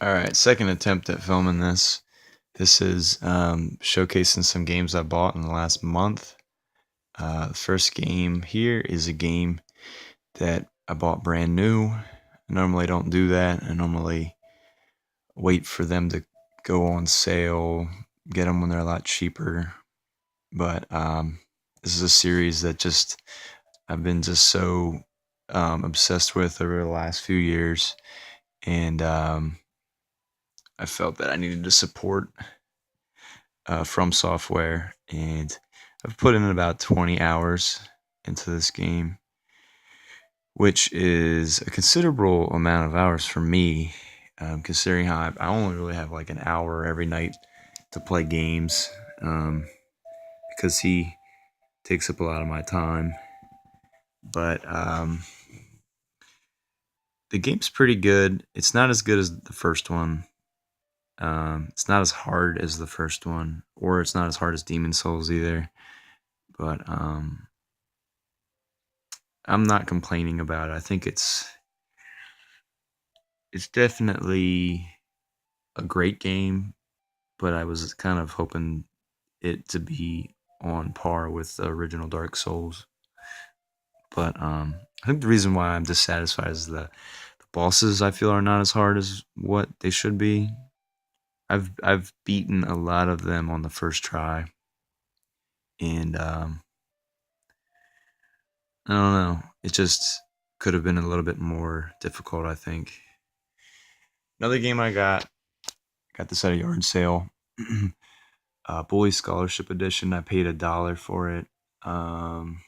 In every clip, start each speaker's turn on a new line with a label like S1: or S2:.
S1: All right, second attempt at filming this. This is showcasing some games I bought in the last month. The first game here is a game that I bought brand new. I normally don't do that. I normally wait for them to go on sale, get them when they're a lot cheaper. But this is a series that just I've been just so obsessed with over the last few years, and I felt that I needed to support From Software, and I've put in about 20 hours into this game, which is a considerable amount of hours for me, considering how I only really have like an hour every night to play games, because he takes up a lot of my time. But the game's pretty good. It's not as good as the first one. It's not as hard as the first one, or it's not as hard as Demon Souls either. But I'm not complaining about it. I think it's definitely a great game, but I was kind of hoping it to be on par with the original Dark Souls. But I think the reason why I'm dissatisfied is the bosses I feel are not as hard as what they should be. I've beaten a lot of them on the first try, and I don't know. It just could have been a little bit more difficult, I think. Another game I got this at a yard sale. Bully Scholarship Edition. I paid $1 for it. Um,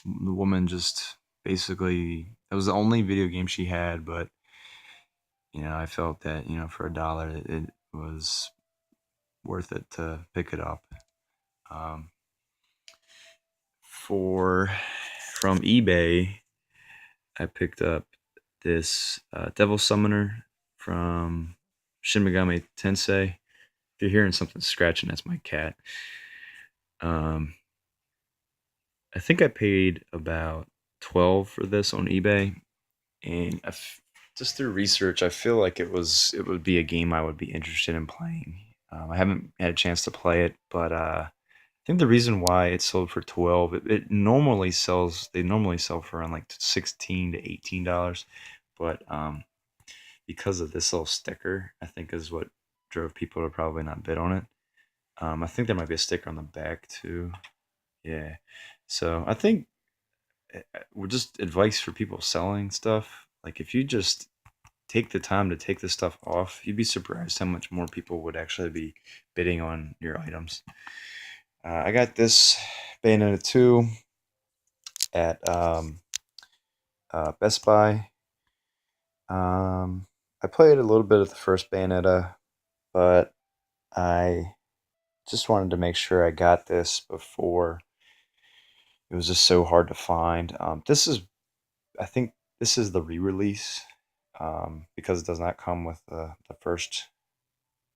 S1: the woman just basically that was the only video game she had, but I felt that for $1 it was worth it to pick it up. Um, for From eBay, I picked up this Devil Summoner from Shin Megami Tensei. If you're hearing something scratching, that's my cat. Um, I think I paid about 12 for this on eBay, and just through research, I feel like it would be a game I would be interested in playing. I haven't had a chance to play it, but I think the reason why it sold for 12, it normally sells they normally sell for around like 16 to $18, but because of this little sticker, I think is what drove people to probably not bid on it. I think there might be a sticker on the back too. Yeah. So I think we're just advice for people selling stuff. Like if you just take the time to take this stuff off, you'd be surprised how much more people would actually be bidding on your items. I got this Bayonetta 2 at Best Buy. I played a little bit of the first Bayonetta, but I just wanted to make sure I got this before it was just so hard to find. I think, this is the re-release, because it does not come with the first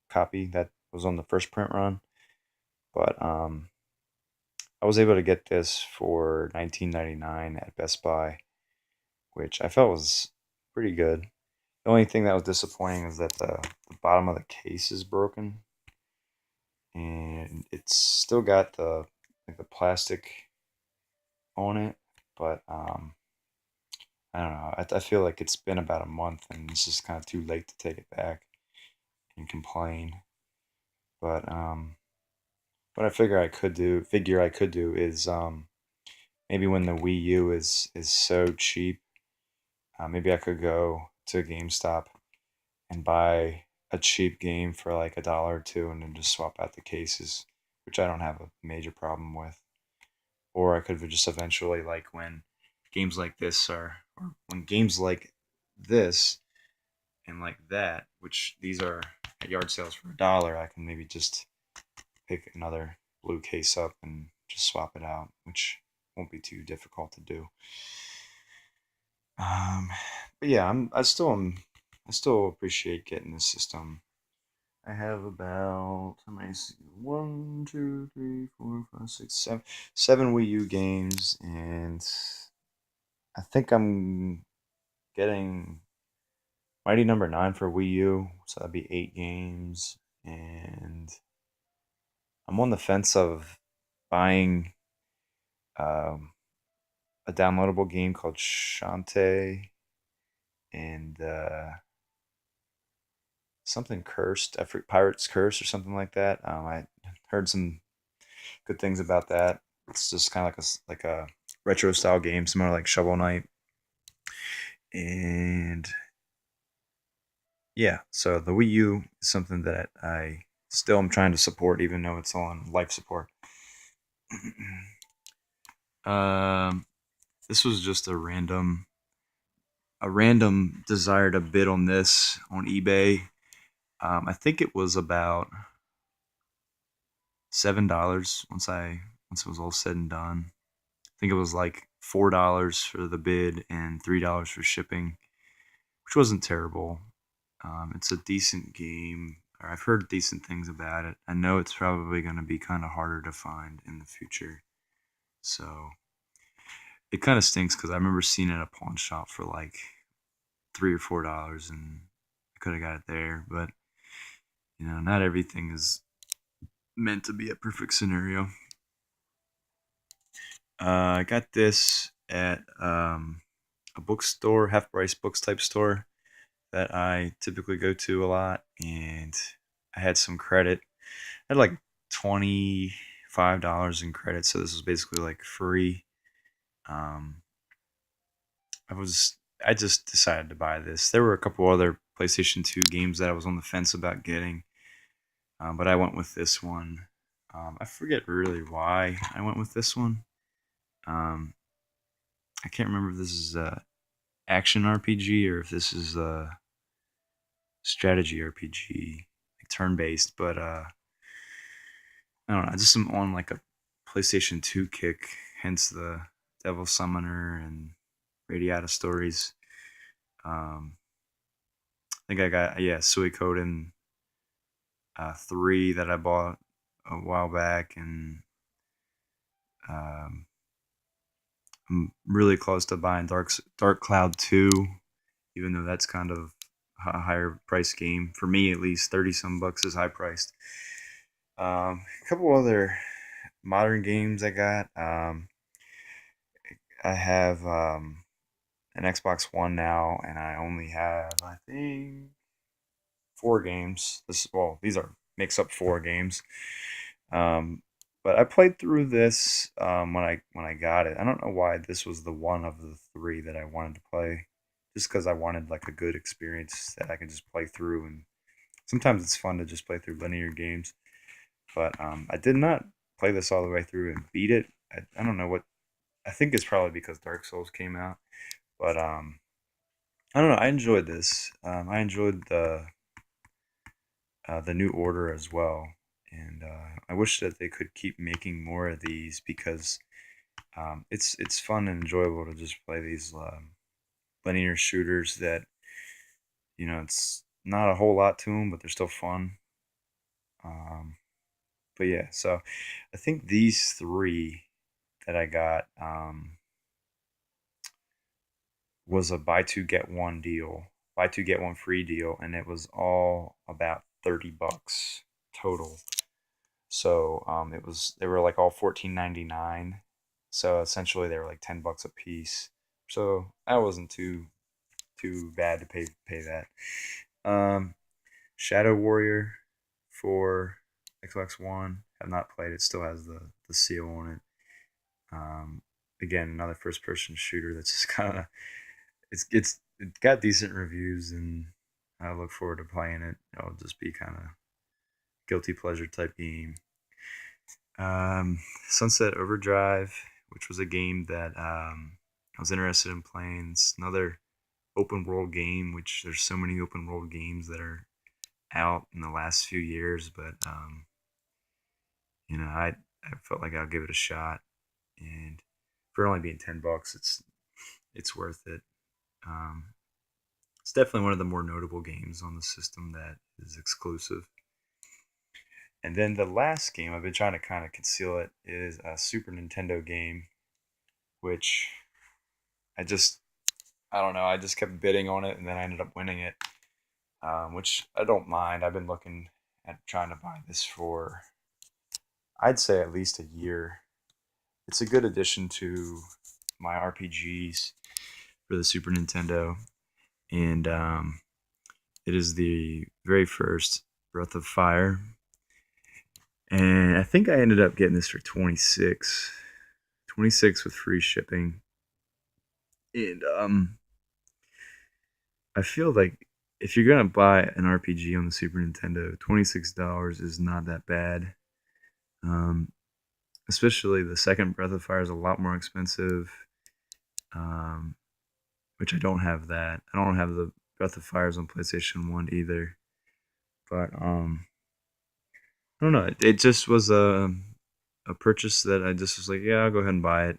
S1: copy that was on the first print run. But I was able to get this for 19.99 at Best Buy, which I felt was pretty good. The only thing that was disappointing is that the bottom of the case is broken, and it's still got the plastic on it, but I don't know. I feel like it's been about a month, and it's just kind of too late to take it back and complain. But what figure I could do is maybe when the Wii U is so cheap, maybe I could go to GameStop and buy a cheap game for like $1 or two, and then just swap out the cases, which I don't have a major problem with. Or I could just eventually, like when games like this and like that, which these are at yard sales for $1, I can maybe just pick another blue case up and just swap it out, which won't be too difficult to do. Um, but yeah, I still appreciate getting this system. I have about how many? One, two, three, four, five, six, seven Wii U games, and I think I'm getting Mighty Number 9 for Wii U, so that'd be 8 games. And I'm on the fence of buying um, a downloadable game called Shantae and something Cursed, Pirate's Curse or something like that. I heard some good things about that. It's just kind of like a retro style game, similar like Shovel Knight. And yeah, so the Wii U is something that I still am trying to support, even though it's on life support. um, this was just a random desire to bid on this on eBay. I think it was about $7 once it was all said and done. I think it was like $4 for the bid and $3 for shipping, which wasn't terrible. It's a decent game, or I've heard decent things about it. I know it's probably going to be kind of harder to find in the future, so it kind of stinks because I remember seeing it at a pawn shop for like $3 or $4, and I could have got it there. But not everything is meant to be a perfect scenario. I got this at a bookstore, half price books type store that I typically go to a lot, and I had some credit. I had like $25 in credit, so this was basically like free. Um, I just decided to buy this. There were a couple other PlayStation 2 games that I was on the fence about getting, but I went with this one. I forget really why I went with this one. Um, I can't remember if this is a action RPG or if this is a strategy RPG, like turn based. But I don't know. I just am on like a PlayStation 2 kick, hence the Devil Summoner and Radiata Stories. Um, I think I got Suikoden 3 that I bought a while back, and um, I'm really close to buying Dark Cloud 2, even though that's kind of a higher price game for me, at least 30 some bucks is high priced. A couple other modern games I got. I have an Xbox One now, and I only have, I think, 4 games. These are makes up 4 games. Um, but I played through this when I got it. I don't know why this was the one of the 3 that I wanted to play, just because I wanted like a good experience that I can just play through. And sometimes it's fun to just play through linear games. But I did not play this all the way through and beat it. I don't know what. I think it's probably because Dark Souls came out. But I don't know. I enjoyed this. I enjoyed the New Order as well, and I wish that they could keep making more of these because it's fun and enjoyable to just play these linear shooters that it's not a whole lot to them, but they're still fun. Um, but yeah, so I think these 3 that I got was a buy two get one deal, buy two get one free deal, and it was all about $30 total. So they were like all 14.99. So essentially they were like $10 a piece. So that wasn't too bad to pay that. Um, Shadow Warrior for Xbox One. Have not played it. Still has the seal on it. Um, Again, another first person shooter that's just kind of it got decent reviews, and I look forward to playing it. It'll just be kind of guilty pleasure type game. Sunset Overdrive, which was a game that I was interested in playing. It's another open world game, which there's so many open world games that are out in the last few years, but I felt like I'll give it a shot, and for only being $10, it's worth it. Um, it's definitely one of the more notable games on the system that is exclusive. And then the last game, I've been trying to kind of conceal it, is a Super Nintendo game, which I just, I don't know, I just kept bidding on it, and then I ended up winning it. which I don't mind. I've been looking at trying to buy this for, I'd say, at least a year. It's a good addition to my RPGs for the Super Nintendo, and it is the very first Breath of Fire. And I think I ended up getting this for 26 with free shipping. And I feel like if you're gonna buy an RPG on the Super Nintendo, $26 is not that bad. Um, Especially the second Breath of Fire is a lot more expensive. Um, which I don't have that. I don't have the Breath of Fires on PlayStation One either. But I don't know. It just was a purchase that I just was like, yeah, I'll go ahead and buy it.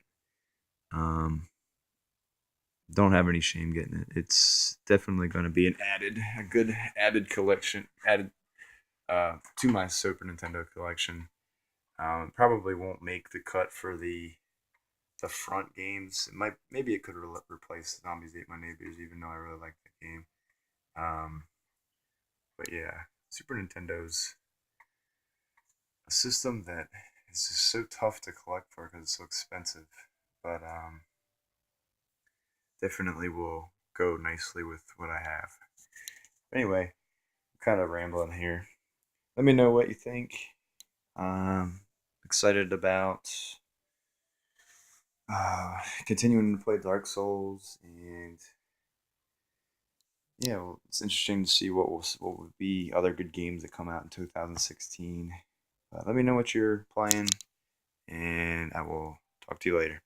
S1: Um, don't have any shame getting it. It's definitely going to be a good added collection, added to my Super Nintendo collection. Probably won't make the cut for the front games. Maybe it could replace Zombies Ate My Neighbors, even though I really like that game. Um, but yeah, Super Nintendo's a system that is just so tough to collect for because it's so expensive. But definitely will go nicely with what I have. Anyway, I'm kind of rambling here. Let me know what you think. Excited about continuing to play Dark Souls, and yeah, well, it's interesting to see what would be other good games that come out in 2016. Let me know what you're playing, and I will talk to you later.